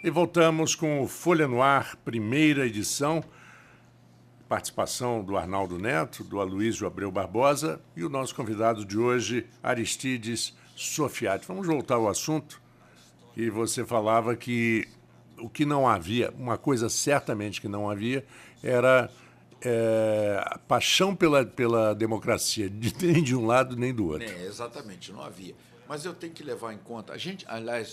E voltamos com o Folha no Ar, primeira edição. Participação do Arnaldo Neto, do Aloysio Abreu Barbosa e o nosso convidado de hoje, Aristides Sofiati. Vamos voltar ao assunto. E você falava que o que não havia, uma coisa certamente que não havia, era a paixão pela democracia, nem de um lado nem do outro. Exatamente, não havia. Mas eu tenho que levar em conta,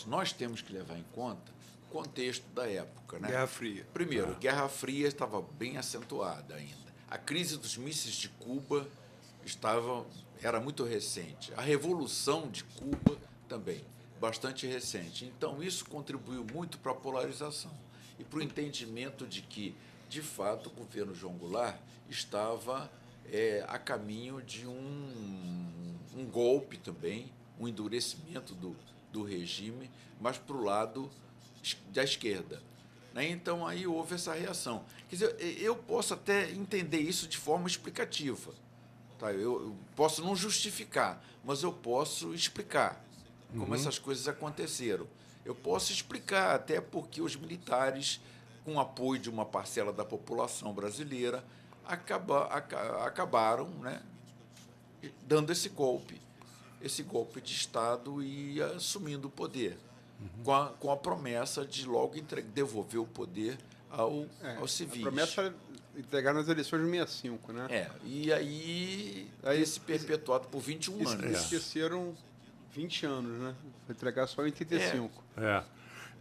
nós temos que levar em conta o contexto da época, né? Guerra Fria. Primeiro, Guerra Fria estava bem acentuada ainda. A crise dos mísseis de Cuba era muito recente. A Revolução de Cuba também, bastante recente. Então, isso contribuiu muito para a polarização e para o entendimento de que, de fato, o governo João Goulart estava a caminho de um golpe também, um endurecimento do regime, mas para o lado da esquerda. Então, aí houve essa reação. Quer dizer, eu posso até entender isso de forma explicativa. Tá? Eu posso não justificar, mas eu posso explicar como essas coisas aconteceram. Eu posso explicar até porque os militares, com o apoio de uma parcela da população brasileira, acabaram, né, dando esse golpe de Estado e assumindo o poder, com a promessa de logo devolver o poder aos civis. A promessa era entregar nas eleições de 65, né? E aí se perpetuado por 21 anos. Esqueceram 20 anos, né? Foi entregar só em 85.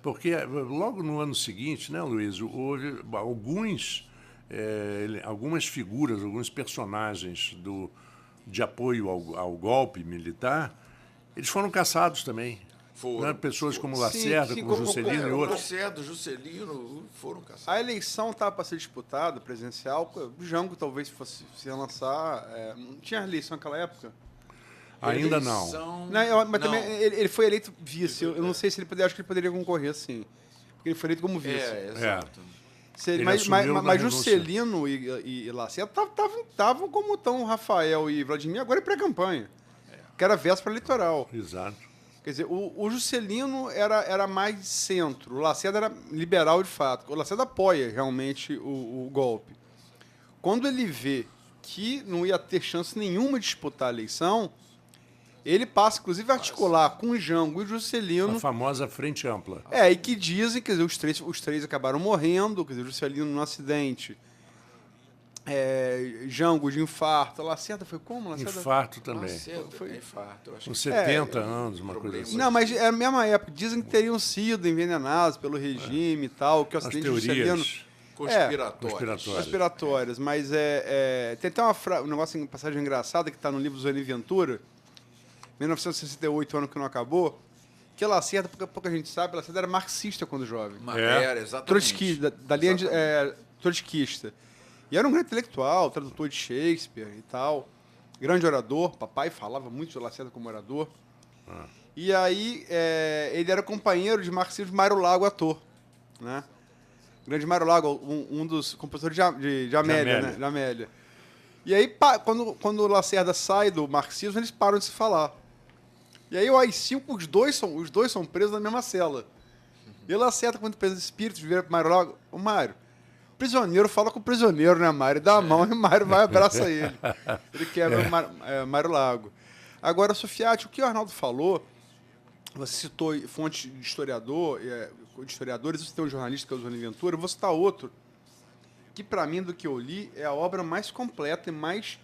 Porque logo no ano seguinte, né, Luiz, houve algumas figuras, alguns personagens de apoio ao golpe militar, eles foram caçados também. Né? Pessoas como Lacerda, como Juscelino e outros. Lacerda, Juscelino foram caçados. A eleição estava para ser disputada, presidencial, o Jango talvez fosse se lançar. Não tinha eleição naquela época? Ainda não. Mas também ele foi eleito vice. Eu não sei se acho que ele poderia concorrer, sim. Porque ele foi eleito como vice. Exato. Mas Juscelino e Lacerda estavam como estão Rafael e Vladimir agora em pré-campanha. Que era véspera eleitoral. Exato. Quer dizer, o Juscelino era mais de centro, o Lacerda era liberal de fato. O Lacerda apoia realmente o golpe. Quando ele vê que não ia ter chance nenhuma de disputar a eleição, ele passa, inclusive, a articular com o Jango e o Juscelino. A famosa frente ampla. E que dizem, quer dizer, os três acabaram morrendo, quer dizer, o Juscelino num acidente, Jango de infarto, Lacerda foi como? Lacerda... Infarto também. Foi infarto. Com 70 anos, uma coisa assim. Não, mas é a mesma época. Dizem que teriam sido envenenados pelo regime e tal, que o acidente do Juscelino... Conspiratórias. Mas tem até um negócio, uma passagem engraçada que está no livro do Zoni Ventura, 1968, ano que não acabou, que Lacerda, pouca gente sabe, Lacerda era marxista quando jovem. Era, exatamente. Trotskista, da linha trotskista. E era um grande intelectual, tradutor de Shakespeare e tal, grande orador, papai falava muito de Lacerda como orador. E aí ele era companheiro de marxismo de Mário Lago, ator, né? Grande Mário Lago, um dos compositores de Amélia, né? De Amélia. E aí, quando o Lacerda sai do marxismo, eles param de se falar. E aí, o AI-5, os dois são presos na mesma cela. E o Lacerda, quando preso de espírito, vira para Mário Lago, ô Mário, prisioneiro fala com o prisioneiro, né, Mário? Dá a mão e o Mário vai e abraça ele. Ele quebra o Mário Lago. Agora, Sofiati, o que o Arnaldo falou, você citou fonte de historiadores, você tem um jornalista que é o Zoni Ventura, eu vou citar outro, que para mim, do que eu li, é a obra mais completa e mais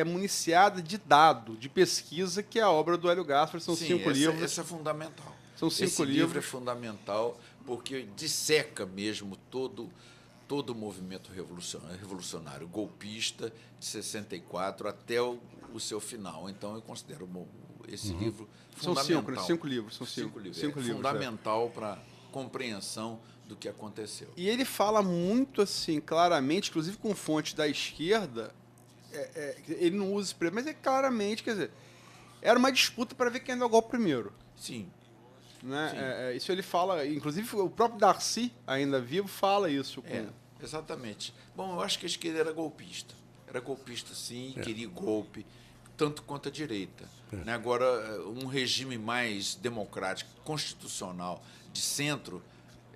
municiada de dado, de pesquisa, que é a obra do Hélio Gaspari. São 5 livros. Esse é fundamental. São 5 livros. Esse livro é fundamental porque disseca mesmo todo o movimento revolucionário golpista de 64 até o seu final. Então, eu considero esse livro fundamental. São 5 livros. São 5 livros. Fundamental para compreensão do que aconteceu. E ele fala muito assim, claramente, inclusive com fonte da esquerda, ele não usa expressão, mas claramente, quer dizer, era uma disputa para ver quem deu o golpe primeiro. Sim. Né? Isso ele fala, inclusive o próprio Darcy, ainda vivo, fala isso. Exatamente. Bom, eu acho que a esquerda era golpista. Era golpista, sim, queria golpe. tanto quanto a direita. Né? Agora, um regime mais democrático, constitucional, de centro,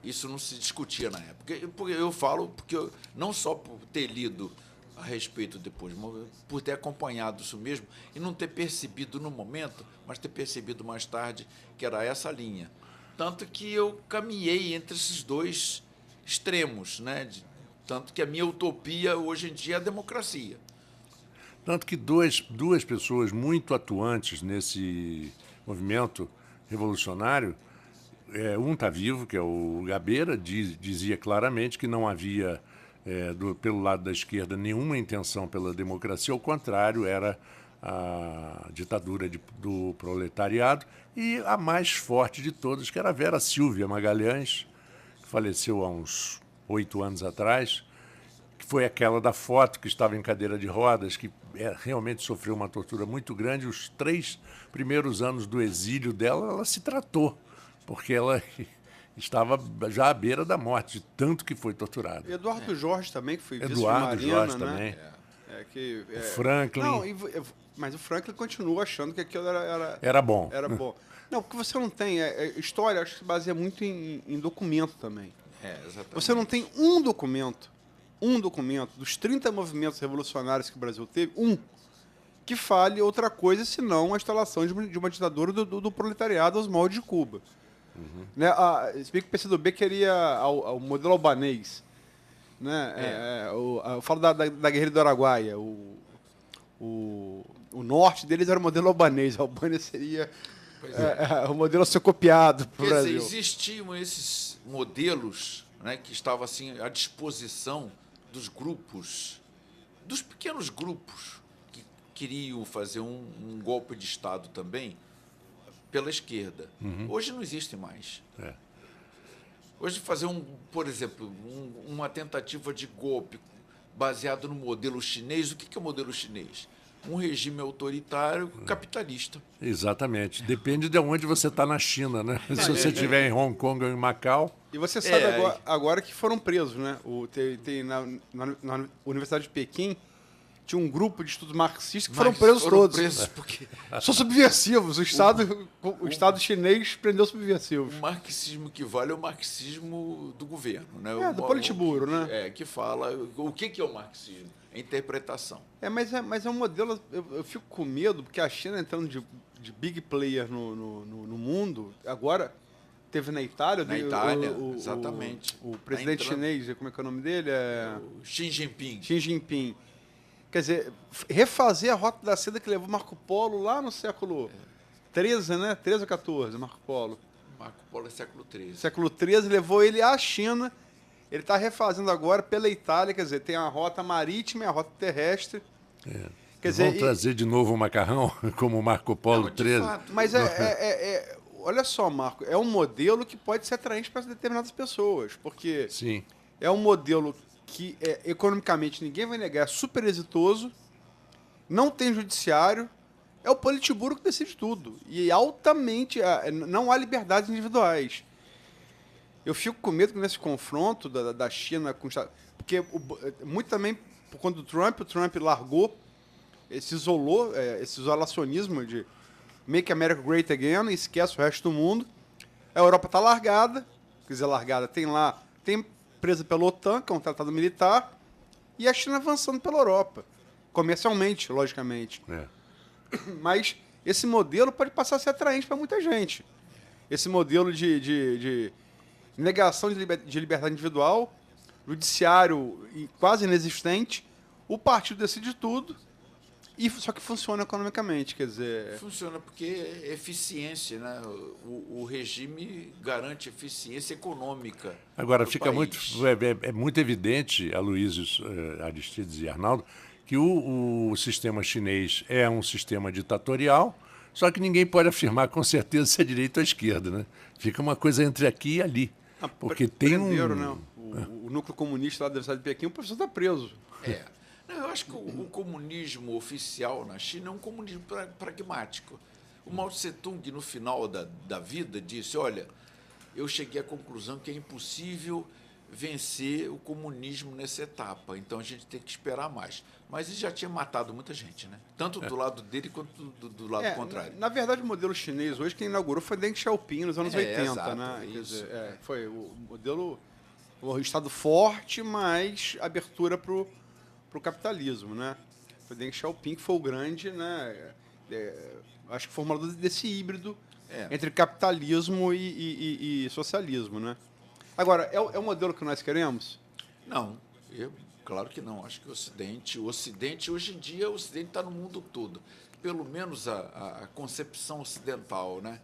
isso não se discutia na época. Porque eu falo porque não só por ter lido a respeito depois, mas por ter acompanhado isso mesmo e não ter percebido no momento, mas ter percebido mais tarde que era essa linha. Tanto que eu caminhei entre esses dois extremos, né? Tanto que a minha utopia hoje em dia é a democracia. Tanto que duas pessoas muito atuantes nesse movimento revolucionário, um está vivo, que é o Gabeira, dizia claramente que não havia, pelo lado da esquerda, nenhuma intenção pela democracia, ao contrário, era a ditadura do proletariado, e a mais forte de todas, que era a Vera Silvia Magalhães, que faleceu há uns 8 anos atrás, que foi aquela da foto que estava em cadeira de rodas, que realmente sofreu uma tortura muito grande. Os 3 primeiros anos do exílio dela, ela se tratou, porque ela estava já à beira da morte, de tanto que foi torturada. Eduardo Jorge também, que foi vice de Eduardo Marina, Jorge né? também. O Franklin. Não, mas o Franklin continua achando que aquilo Era bom. Era bom. Não, porque você não tem... história, acho que se baseia muito em documento também. Exatamente. Você não tem um documento dos 30 movimentos revolucionários que o Brasil teve, que fale outra coisa senão a instalação de uma ditadura do proletariado aos moldes de Cuba. Uhum. Né? Se bem que o PCdoB queria o modelo albanês. Né? Eu falo da guerrilha do Araguaia. O norte deles era o modelo albanês. A Albânia seria o modelo a ser copiado para o Brasil. Quer dizer, existiam esses modelos, né, que estavam assim, à disposição dos grupos, dos pequenos grupos que queriam fazer um golpe de Estado também pela esquerda. Hoje não existe mais. Hoje fazer, por exemplo, uma tentativa de golpe baseado no modelo chinês. O que é o modelo chinês? Um regime autoritário capitalista. Exatamente. Depende de onde você está na China, né? Se você estiver em Hong Kong ou em Macau. E você sabe agora que foram presos, né? Na Universidade de Pequim tinha um grupo de estudos marxistas que foram presos todos. Porque são subversivos. O Estado chinês prendeu subversivos. O marxismo que vale é o marxismo do governo, né? Do Politburo, né? Que fala... O que é o marxismo? É interpretação. Mas é um modelo... Eu fico com medo, porque a China entrando de big player no mundo, agora teve na Itália... Exatamente. O presidente chinês, como é que é o nome dele? O Xi Jinping. Xi Jinping. Quer dizer, refazer a Rota da Seda que levou Marco Polo lá no século XIII, né? 13 ou 14, Marco Polo. Marco Polo é século XIII. Século XIII, levou ele à China. Ele está refazendo agora pela Itália, quer dizer, tem a rota marítima e a rota terrestre. Quer dizer, vão trazer de novo o macarrão, como o Marco Polo XIII. Mas olha só, Marco, é um modelo que pode ser atraente para determinadas pessoas, porque Sim. É um modelo que economicamente ninguém vai negar, é super exitoso, não tem judiciário, é o Politburo que decide tudo. E altamente, não há liberdades individuais. Eu fico com medo que nesse confronto da China com o Estado... Porque muito também por conta do Trump, o Trump largou, se isolou, esse isolacionismo de Make America Great Again, e esquece o resto do mundo. A Europa está largada, quer dizer, tem presa pela OTAN, que é um tratado militar, e a China avançando pela Europa, comercialmente, logicamente. Mas esse modelo pode passar a ser atraente para muita gente. Esse modelo de negação de liberdade individual, judiciário quase inexistente, o partido decide tudo, só que funciona economicamente, quer dizer... Funciona porque é eficiência, né? O regime garante eficiência econômica. Agora, fica muito evidente, Aloysio, Aristides e Arnaldo, que o sistema chinês é um sistema ditatorial, só que ninguém pode afirmar com certeza se é direita ou esquerda, né? Fica uma coisa entre aqui e ali. Porque tem né? O núcleo comunista lá da Universidade de Pequim, o professor está preso. Eu acho que o comunismo oficial na China é um comunismo pragmático. O Mao Tse-tung, no final da vida, disse, olha, eu cheguei à conclusão que é impossível vencer o comunismo nessa etapa. Então a gente tem que esperar mais. Mas ele já tinha matado muita gente, né? Tanto do lado dele quanto do lado contrário. Na verdade, o modelo chinês hoje, quem inaugurou foi Deng Xiaoping nos anos 80, exato, né? isso. Quer dizer, foi o modelo, o Estado forte, mas abertura para o capitalismo, né? Foi Deng Xiaoping que foi o grande, né? Acho que formulador desse híbrido entre capitalismo e socialismo, né? Agora, é o modelo que nós queremos? Não, claro que não. Acho que o Ocidente, hoje em dia, o Ocidente está no mundo todo. Pelo menos a concepção ocidental, né?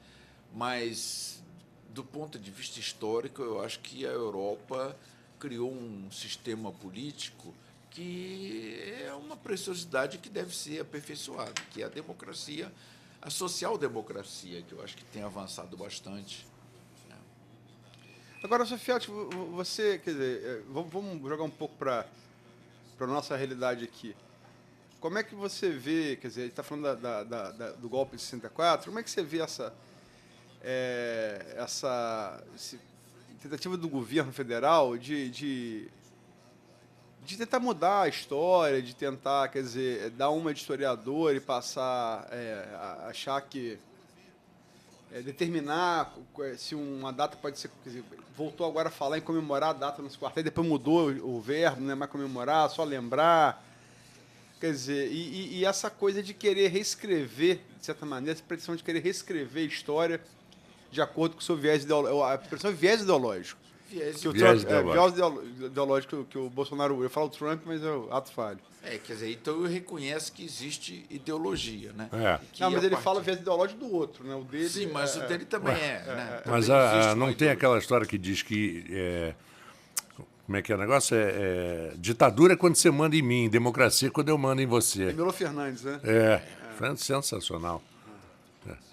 Mas, do ponto de vista histórico, eu acho que a Europa criou um sistema político que é uma preciosidade que deve ser aperfeiçoada, que é a democracia, a social-democracia, que eu acho que tem avançado bastante. Agora, Sofiati, você, quer dizer, vamos jogar um pouco para a nossa realidade aqui. Como é que você vê, quer dizer, a gente está falando do golpe de 64, como é que você vê essa tentativa do governo federal de tentar mudar a história, de tentar, quer dizer, dar uma de historiador e passar a achar que determinar se uma data pode ser... Quer dizer, voltou agora a falar em comemorar a data nos quartéis, depois mudou o verbo, não é mais comemorar, só lembrar. Quer dizer, e essa coisa de querer reescrever, de certa maneira, essa pretensão de querer reescrever a história de acordo com o seu viés ideológico. A expressão é viés ideológico. Viés ideológico que o Bolsonaro... Eu falo Trump, mas é o ato falho. Quer dizer, então eu reconheço que existe ideologia, né? Não, mas ele fala viés ideológico do outro, né? O dele... Sim, mas o dele também né? Mas não tem aquela história que diz que... como é que é o negócio? Ditadura é quando você manda em mim, democracia é quando eu mando em você. Melo Fernandes, né? Sensacional.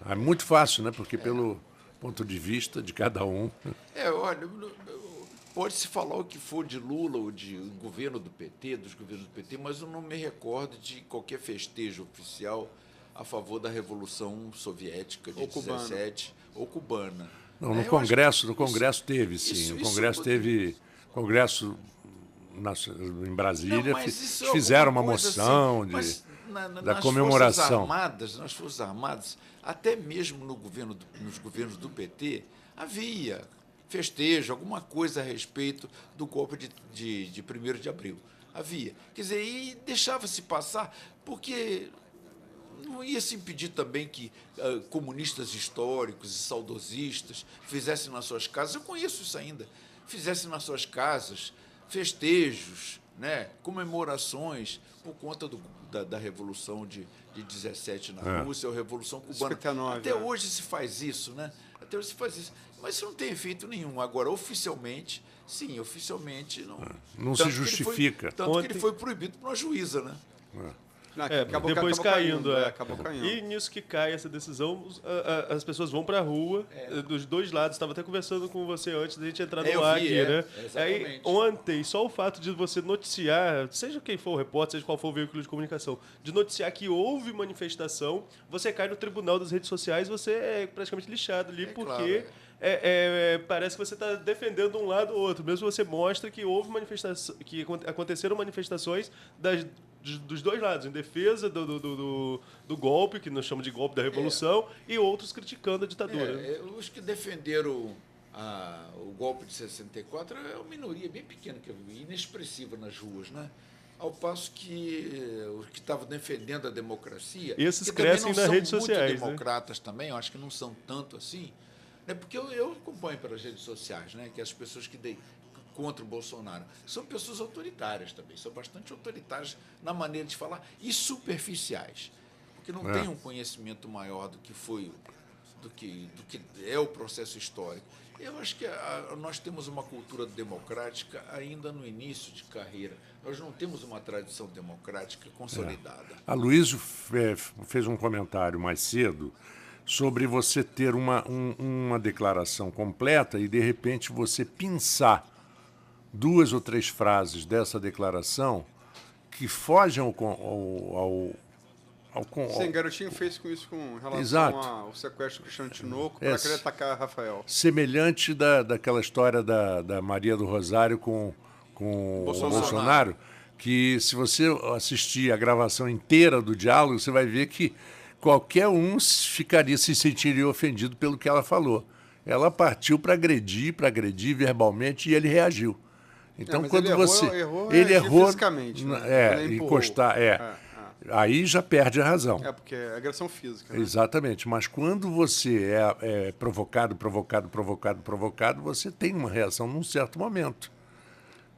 É muito fácil, né? Porque pelo ponto de vista de cada um... Olha... Pode-se falar o que for de Lula ou de governo do PT, dos governos do PT, mas eu não me recordo de qualquer festejo oficial a favor da Revolução Soviética de 17 ou cubana. Não, no Congresso teve, sim. Congresso em Brasília, fizeram uma moção assim, da comemoração. Nas Forças Armadas, até mesmo nos governos do PT, havia festejo, alguma coisa a respeito do golpe de 1º de abril. Havia. Quer dizer, e deixava-se passar, porque não ia se impedir também que comunistas históricos e saudosistas fizessem nas suas casas, eu conheço isso ainda, fizessem nas suas casas festejos, né, comemorações por conta da Revolução de 17 na Rússia, ou Revolução Cubana. 59, Até hoje se faz isso, né? Até hoje se faz isso. Mas isso não tem efeito nenhum. Agora, oficialmente, sim, oficialmente não se justifica. Tanto que ele foi proibido por uma juíza, né? Depois caindo. Acabou caindo. E nisso que cai essa decisão, as pessoas vão para a rua, dos dois lados. Estava até conversando com você antes da gente entrar no ar aqui, né? Aí, ontem, só o fato de você noticiar, seja quem for o repórter, seja qual for o veículo de comunicação, de noticiar que houve manifestação, você cai no tribunal das redes sociais, você é praticamente lixado ali, porque... parece que você está defendendo um lado ou outro. Mesmo você mostra que houve manifestação, que aconteceram manifestações dos dois lados, em defesa do golpe, que nós chamamos de golpe da Revolução, e outros criticando a ditadura. Os que defenderam o golpe de 64 é uma minoria bem pequena, inexpressiva nas ruas, né? Ao passo que os que estavam defendendo a democracia... Esses crescem nas redes sociais. São muito democratas também, eu acho que não são tanto assim. Porque eu acompanho pelas redes sociais, né, que as pessoas que contra o Bolsonaro são pessoas autoritárias também, são bastante autoritárias na maneira de falar e superficiais, porque não têm um conhecimento maior do que é o processo histórico. Eu acho que nós temos uma cultura democrática ainda no início de carreira. Nós não temos uma tradição democrática consolidada. A Luísio fez um comentário mais cedo sobre você ter uma declaração completa e, de repente, você pensar 2 ou 3 frases dessa declaração que fogem Sim, Garotinho fez com isso com relação Exato. ao sequestro do Cristiano Tinoco para querer atacar Rafael. Semelhante daquela história da Maria do Rosário com o Bolsonaro, que se você assistir a gravação inteira do diálogo, você vai ver que qualquer um se sentiria ofendido pelo que ela falou. Ela partiu para agredir verbalmente e ele reagiu. Então, quando ele errou fisicamente, né? encostar, aí já perde a razão. Porque é agressão física. Né? Exatamente, mas quando você é provocado, você tem uma reação num certo momento.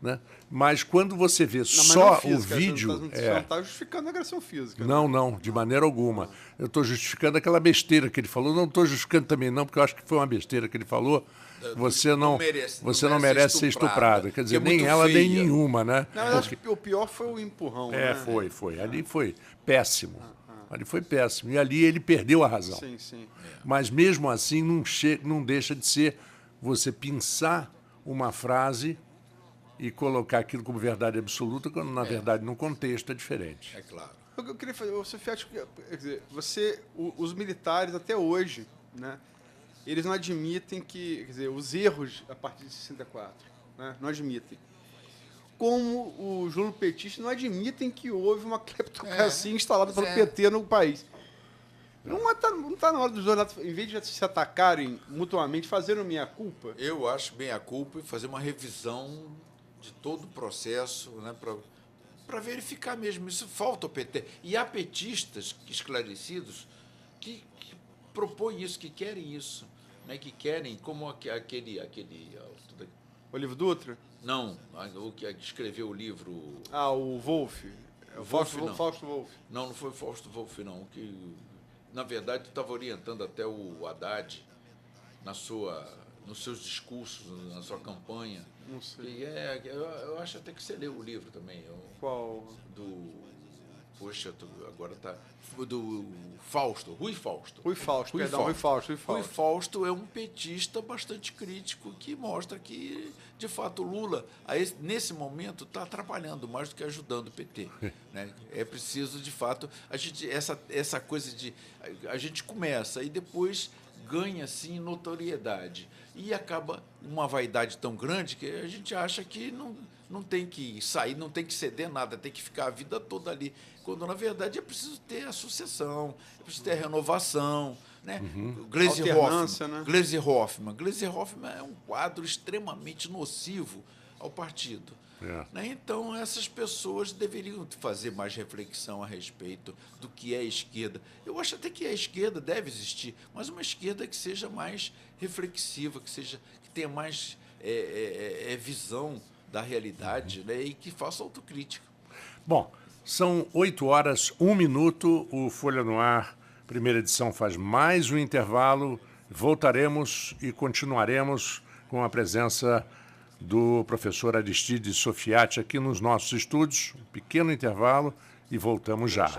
Né? Mas quando você vê só o vídeo... Você não está justificando a agressão física. Não, de maneira alguma. Eu estou justificando aquela besteira que ele falou. Não estou justificando também não, porque eu acho que foi uma besteira que ele falou. Você não merece ser estuprada. Quer dizer, nem ela, nem nenhuma, né? Não, eu acho que o pior foi o empurrão. Né? Foi. Ali foi péssimo. Ali foi péssimo. E ali ele perdeu a razão. Sim. Mas mesmo assim não deixa de ser você pensar uma frase e colocar aquilo como verdade absoluta, quando na verdade no contexto é diferente. É claro. Eu queria fazer, Sofia, quer dizer, os militares até hoje, né, eles não admitem que, quer dizer, os erros a partir de 64, né, não admitem. Como os lulopetistas não admitem que houve uma cleptocracia instalada pelo PT no país. Não está na hora dos dois lados, em vez de se atacarem mutuamente, fazerem meia-culpa? Eu acho meia-culpa e fazer uma revisão de todo o processo, né, para verificar mesmo. Isso falta ao PT. E há petistas esclarecidos que propõem isso, que querem isso. Né, que querem, como aquele Olívio Dutra? Não, o que escreveu o livro... O Wolff. Fausto Wolff. Não foi Fausto Wolff, não. Que, na verdade, tu estava orientando até o Haddad nos seus discursos, na sua campanha. Não sei. Eu acho até que você leu o livro também. Qual? Poxa, agora tá... Do Fausto, Rui Fausto. Rui Fausto é um petista bastante crítico que mostra que, de fato, o Lula, nesse momento, está atrapalhando mais do que ajudando o PT. Né? É preciso, de fato, essa coisa de... A gente começa e depois ganha, assim, notoriedade. E acaba uma vaidade tão grande que a gente acha que não tem que sair, não tem que ceder nada, tem que ficar a vida toda ali. Quando, na verdade, é preciso ter a sucessão, é preciso ter a renovação. Né? Gleisi Hoffmann é um quadro extremamente nocivo ao partido. Né? Então, essas pessoas deveriam fazer mais reflexão a respeito do que é a esquerda. Eu acho até que a esquerda deve existir, mas uma esquerda que seja mais reflexiva, que tenha mais visão da realidade, né? E que faça autocrítica. Bom, são 8h01. O Folha no Ar, primeira edição, faz mais um intervalo. Voltaremos e continuaremos com a presença do professor Aristides Sofiati aqui nos nossos estúdios. Um pequeno intervalo e voltamos já.